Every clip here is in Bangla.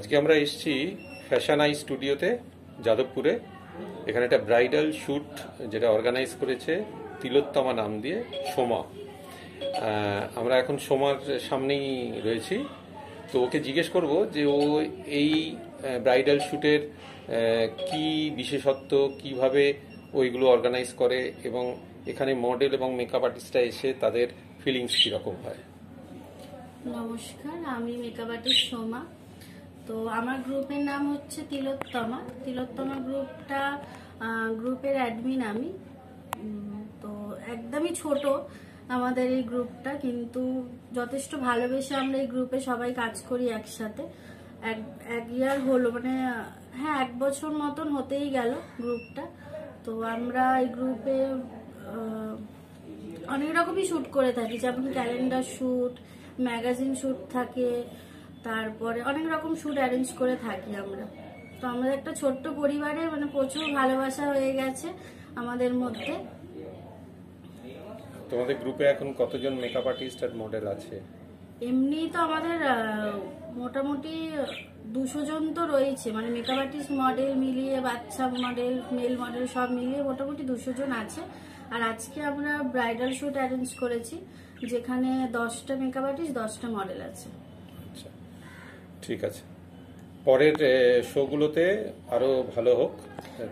আজকে আমরা এসেছি ফ্যাশন আই স্টুডিওতে যাদবপুরে। এখানে একটা ব্রাইডাল শ্যুট যেটা অর্গানাইজ করেছে তিলোত্তমা নাম দিয়ে সোমা। আমরা এখন সোমার সামনেই রয়েছি, তো ওকে জিজ্ঞেস করব যে ও এই ব্রাইডাল শ্যুটের কি বিশেষত্ব, কিভাবে ওইগুলো অর্গানাইজ করে এবং এখানে মডেল এবং মেকআপ আর্টিস্টরা এসে তাদের ফিলিংস কীরকম হয়। নমস্কার, আমি মেকআপ আর্টিস্ট সোমা। তো আমার গ্রুপের নাম হচ্ছে তিলোত্তমা। তিলোত্তমা গ্রুপের অ্যাডমিন আমি। তো একদমই ছোট আমাদের এই গ্রুপটা, কিন্তু যথেষ্ট ভালোবেসে আমরা এই গ্রুপে সবাই কাজ করি একসাথে। এক ইয়ার হলো, মানে হ্যাঁ 1 বছর মতন হতেই গেল গ্রুপটা। তো আমরা এই গ্রুপে অনেক রকমই শ্যুট করে থাকি, যেমন ক্যালেন্ডার শ্যুট, ম্যাগাজিন শ্যুট থাকে, তারপরে অনেক রকম শ্যুট অ্যারেঞ্জ করে থাকি আমরা। তো আমাদের একটা ছোট্ট পরিবারে মানে প্রচুর ভালোবাসা হয়ে গেছে আমাদের মধ্যে। তোমাদের গ্রুপে এখন কতজন মেকআপ আর্টিস্ট আর মডেল আছে? এমনি তো আমাদের মোটামুটি 200 জন তো রয়েছে, মানে মেকআপ আর্টিস্ট মডেল মিলিয়ে, বাচ্চা মডেল, মেল মডেল সব মিলিয়ে মোটামুটি 200 জন আছে। আর আজকে আমরা ব্রাইডাল শ্যুট অ্যারেঞ্জ করেছি, যেখানে 10টা মেকআপ আর্টিস্ট, 10টা মডেল আছে। আচ্ছা, ঠিক আছে। পরের শোগুলোতে আরো ভালো হোক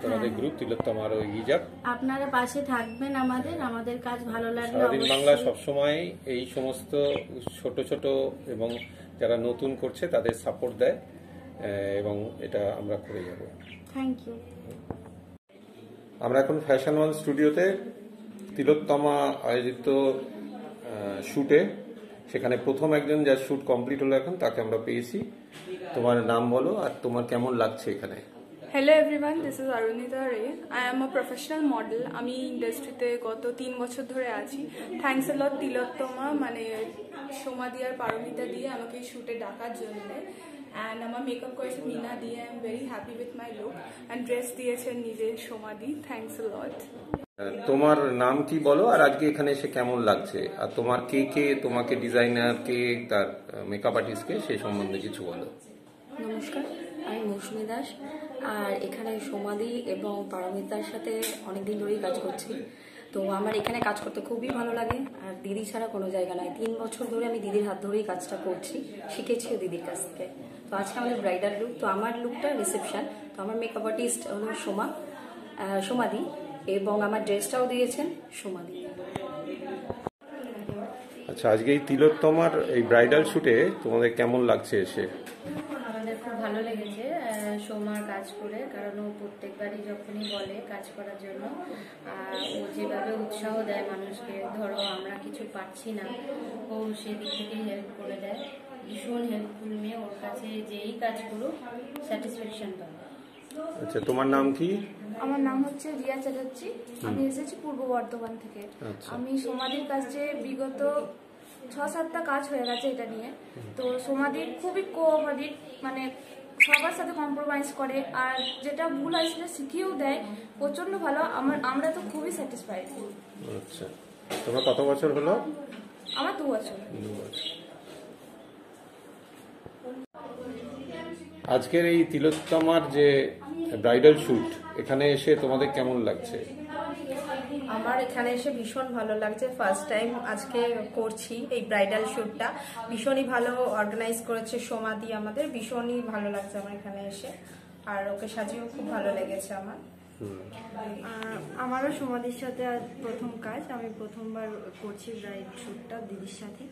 তোমাদের গ্রুপ, তিলোত্তমা আরো এগিয়ে যাক। আপনারা পাশে থাকবেন আমাদের কাজ ভালো লাগবে। সারাদিন বাংলা সবসময় এই সমস্ত ছোট ছোট এবং যারা নতুন করছে তাদের সাপোর্ট দেয় এবং এটা আমরা করে যাব। Thank you. আমরা এখন ফ্যাশন ওয়ান স্টুডিওতে তিলোত্তমা আয়োজিত শ্যুটে, সেখানে প্রথম একজন যার শ্যুট কমপ্লিট হলো এখন, তাকে আমরা পেয়েছি। তোমার নাম বলো আর তোমার কেমন লাগছে এখানে? Hello everyone, this is Arunita Ray. I am a professional model. আমি ইন্ডাস্ট্রিতে গত 3 বছর ধরে আছি। থ্যাংকস আ লট তিলোত্তমা, মানে সোমা দি আর পারমিতা দিয়ে আমাকে এই শ্যুটে ডাকার জন্য। অ্যান্ড আমার মেকআপ করেছে মিনা দিয়ে। I am very happy with my look. And dress দিয়েছেন নিজে সোমা দি। থ্যাংকস আ লট। তোমার নাম কি বলো আর আজকে এখানে এসে কেমন লাগছে, আর তোমার কে তোমাকে ডিজাইনার কে, তার মেকআপ আর্টিস্ট কে, সেই সম্বন্ধে কিছু বলো। নমস্কার, আমি মৌসুমী দাস। আর এখানে সোমাদি এবং পারমিতার সাথে অনেকদিন ধরেই কাজ করছি। তো আমার এখানে কাজ করতে খুবই ভালো লাগে। আর দিদি ছাড়া কোনো জায়গা নাই। 3 বছর ধরে আমি দিদির হাত ধরেই কাজটা করছি, শিখেছিও দিদির কাছ থেকে। তো আজকে আমাদের ব্রাইডাল লুক, তো আমার লুকটা রিসেপশন। তো আমার মেকআপ আর্টিস্ট হলো সোমাদি, এবং আমার ড্রেসটাও দিয়েছেন সোমাদি। আচ্ছা, আজকে এই তিলোত্তমার এই ব্রাইডাল শ্যুটে তোমাদের কেমন লাগছে এসে? আমাদের খুব ভালো লেগেছে সোমার কাজ করে, কারণ ও প্রত্যেকবারই যখনই বলে কাজ করার জন্য, ও যেভাবে উৎসাহ দেয় মানুষকে, ধরো আমরা কিছু পাচ্ছি না, ও সেদিক থেকে হেল্প করে দেয়। ভীষণ হেল্পফুল মেয়ে, ওর কাছে যেই কাজ করুক স্যাটিসফ্যাকশন পাবে। আচ্ছা, তোমার নাম কি? আমার নাম হচ্ছে রিয়া চ্যাটার্জি। আমি এসেছি পূর্ব বর্ধমান থেকে। আমি সোমাদির কাছে বিগত 6-7টা কাজ হয়ে গেছে এটা নিয়ে। তো সোমাদির খুবই কোঅপারেটিভ, মানে সবার সাথে কম্প্রোমাইজ করে, আর যেটা ভুল হয় সেটা শিখিয়েও দেয়। প্রচন্ড ভালো। আমরা তো খুবই স্যাটিসফাইড। আচ্ছা, তোমার কত বছর হলো? আমার 2 বছর। আজকের এই তিলোত্তমার যে ব্রাইডাল শ্যুট, এখানে এসে তোমাদের কেমন লাগছে? আমার এখানে এসে ভীষণ ভালো লাগছে। ফার্স্ট টাইম আজকে করছি এই ব্রাইডাল শ্যুটটা। ভীষণই ভালো অর্গানাইজ করেছে সোমাদি আমাদের। ভীষণই ভালো লাগছে আমার এখানে এসে, আর ওকে সাজিয়েও খুব ভালো লেগেছে আমার। আমারও সোমাদির সাথে আজ প্রথম কাজ। আমি প্রথমবার করছি ব্রাইড শ্যুটটা দিদির সাথে।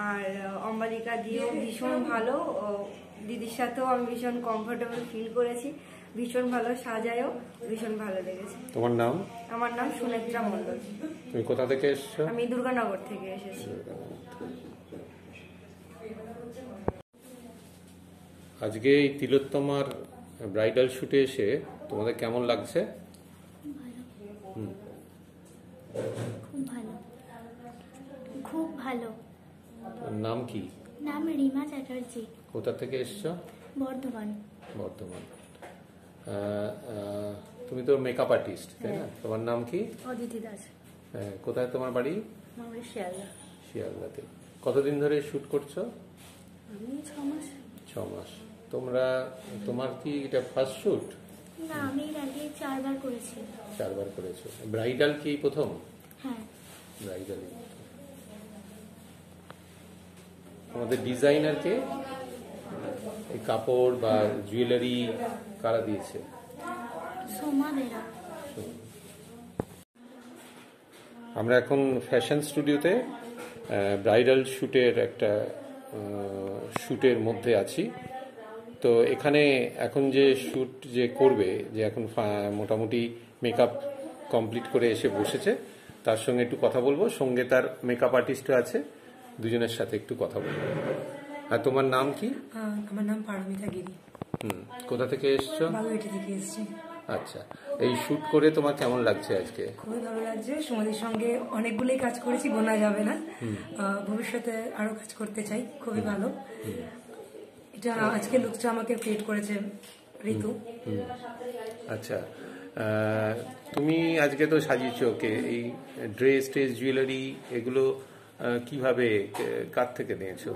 আর অম্বালিকা দিয়েও ভীষণ ভালো, দিদির সাথেও আমি ভীষণ কমফোর্টেবল ফিল করেছি। ভীষণ ভালো সাজায়ও, ভীষণ ভালো লেগেছে। তোমার নাম? আমার নাম সুনেত্রা মণ্ডল। তুমি কোথা থেকে এসছো? আমি দুর্গানগর থেকে এসেছি। আজকে এই তিলোত্তমার ব্রাইডাল শ্যুটে এসে তোমাদের কেমন লাগছে? খুব ভালো। নাম কি? নাম রিমা চ্যাটার্জি। কোথা থেকে এসছো? বর্ধমান। তুমি তো মেকআপ আর্টিস্ট, তাই না? তোমার নাম কি? অদিতি দাস। কোথায় তোমার বাড়ি? আমার শিয়ালদা। শিয়ালদাতে। কতদিন ধরে শুট করছো? আমি 6 মাস। 6 মাস। তোমার কি এটা ফার্স্ট শুট? না, আমি এর আগে 4 বার করেছি। 4 বার করেছো। ব্রাইডাল কি প্রথম? হ্যাঁ। ব্রাইডাল। আমাদের ডিজাইনার কে? এই কাপড় বা জুয়েলারি কারা দিয়েছে? সোমা বেরা। আমরা এখন ফ্যাশন স্টুডিওতে ব্রাইডাল শ্যুটের একটা শ্যুটের মধ্যে আছি। তো এখানে এখন যে শ্যুট যে করবে, যে এখন মোটামুটি মেকআপ কমপ্লিট করে এসে বসেছে, তার সঙ্গে একটু কথা বলবো। সঙ্গে তার মেকআপ আর্টিস্টও আছে, দুজনের সাথে একটু কথা বলবো। আর তোমার নাম কি? আমার নাম পারমিতা গিরি। কোথা থেকে এসছো? বাগুইটি থেকে এসেছি। আচ্ছা, এই শ্যুট করে তোমার কেমন লাগছে আজকে? খুবই ভালো লাগছে। সমাধির সঙ্গে অনেকগুলোই কাজ করেছি, গোনা যাবে না। ভবিষ্যতে আরো কাজ করতে চাই। খুবই ভালো। এটা আজকে লুকটা আমাকে ক্রিয়েট করেছে ঋতু। আচ্ছা, তুমি আজকে তো সাজিয়েছো ওকে, এই ড্রেস জুয়েলারি এগুলো কিভাবে, কার থেকে নিয়েছো?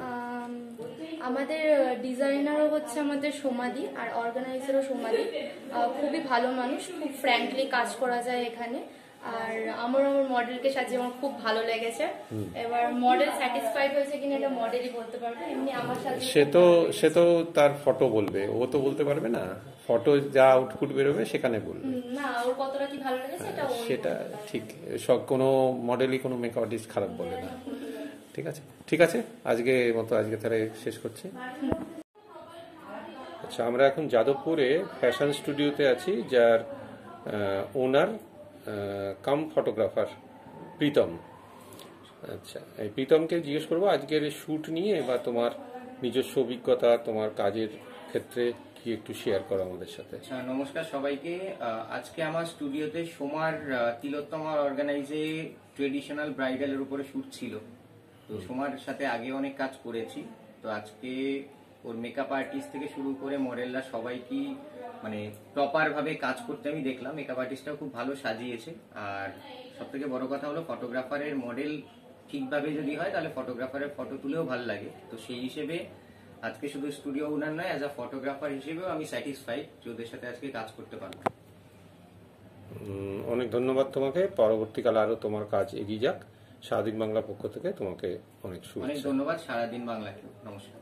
আমাদের ডিজাইনারও হচ্ছে আমাদের সোমাদি, আর অর্গানাইজারও সোমাদি। খুবই ভালো মানুষ, খুব ফ্র্যাঙ্কলি কাজ করা যায় এখানে। আর আমার মডেলকে সাজিয়ে আমার খুব ভালো লেগেছে। এবার মডেল স্যাটিসফাইড হয়েছে কিনা এটা মডেলই বলতে পারবে। এমনি আমার সাথে সে তো তার ফটো বলবে, ও তো বলতে পারবে না। ফটো যা আউটপুট বেরোবে সেখানে বলবে। না, ওর কতটা কি ভালো লেগেছে এটা সেটা ঠিক। সব কোনো মডেলই কোনো মেকআপ আর্টিস্ট খারাপ বলে না। ঠিক আছে, আজকে তাহলে শেষ করছি। আচ্ছা, আমরা এখন যাদবপুরে ফ্যাশন স্টুডিওতে আছি, যার ওনার কাম ফটোগ্রাফার প্রীতম। আচ্ছা, এই প্রীতমকে জিজ্ঞেস করবো আজকের শ্যুট নিয়ে, বা তোমার নিজস্ব অভিজ্ঞতা, তোমার কাজের ক্ষেত্রে কি একটু শেয়ার করো আমাদের সাথে। নমস্কার সবাইকে। আজকে আমার স্টুডিওতে সোমার তিলোত্তমার অর্গানাইজে ট্রেডিশনাল ব্রাইডালের উপরে শ্যুট ছিল। তো সোমার সাথে আগে অনেক কাজ করেছি। তো আজকে ওর মেকআপ আর্টিস্ট থেকে শুরু করে মডেলরা সবাইকে মানে প্রপার ভাবে কাজ করতে আমি দেখলাম। মেকআপ আর্টিস্টটাও খুব ভালো সাজিয়েছে। আর সব থেকে বড় কথা হলো ফটোগ্রাফারের মডেল ঠিকভাবে যদি হয় তাহলে ফটোগ্রাফারের ফটো তুলেও ভালো লাগে। তো সেই হিসেবে আজকে শুধু স্টুডিও ওনার নয়, অ্যাজ আ ফটোগ্রাফার হিসেবেও আমি স্যাটিসফাইড যে ওদের সাথে আজকে কাজ করতে পারবো। অনেক ধন্যবাদ তোমাকে। পরবর্তীকালে আরো তোমার কাজ এগিয়ে যাক। সারাদিন বাংলার পক্ষ থেকে তোমাকে অনেক শুভেচ্ছা। অনেক ধন্যবাদ সারাদিন বাংলাকে। নমস্কার।